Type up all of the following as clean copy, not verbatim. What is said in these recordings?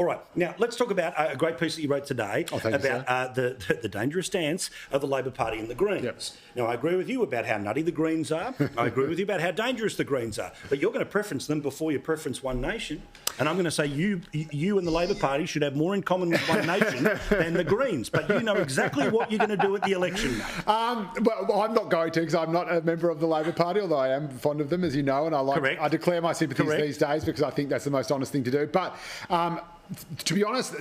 All right, now let's talk about a great piece that you wrote today about the dangerous stance of the Labor Party and the Greens. Yep. Now, I agree with you about how nutty the Greens are. I agree with you about how dangerous the Greens are. But you're going to preference them before you preference One Nation. And I'm going to say you and the Labor Party should have more in common with One Nation than the Greens. But you know exactly what you're going to do at the election, mate. Well, I'm not going to, because I'm not a member of the Labor Party, although I am fond of them, as you know, and I declare my sympathies these days because I think that's the most honest thing to do. But to be honest,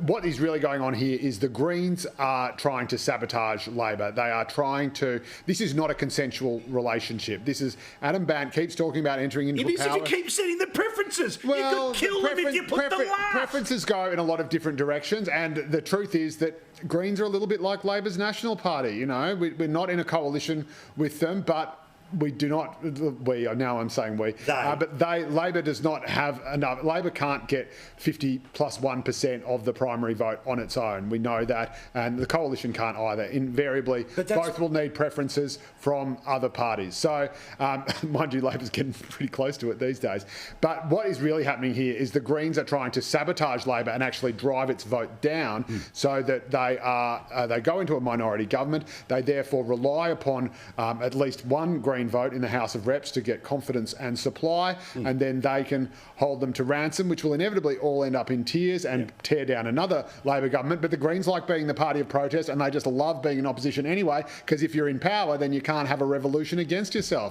what is really going on here is the Greens are trying to sabotage Labor. They are trying to. This is not a consensual relationship. This is Adam Bandt keeps talking about entering into power. It is if you keep setting the preferences. Well, you could kill them if you put them last. Preferences go in a lot of different directions, and the truth is that Greens are a little bit like Labor's National Party. You know, we're not in a coalition with them, but we do not. Now I'm saying we. But Labor does not have enough. Labor can't get 50+1% of the primary vote on its own. We know that, and the coalition can't either. Invariably, both will need preferences from other parties. So, mind you, Labor's getting pretty close to it these days. But what is really happening here is the Greens are trying to sabotage Labor and actually drive its vote down, so that they go into a minority government. They therefore rely upon at least one Green vote in the House of Reps to get confidence and supply, and then they can hold them to ransom, which will inevitably all end up in tears and tear down another Labor government. But the Greens like being the party of protest, and they just love being in opposition anyway, because if you're in power, then you can't have a revolution against yourself.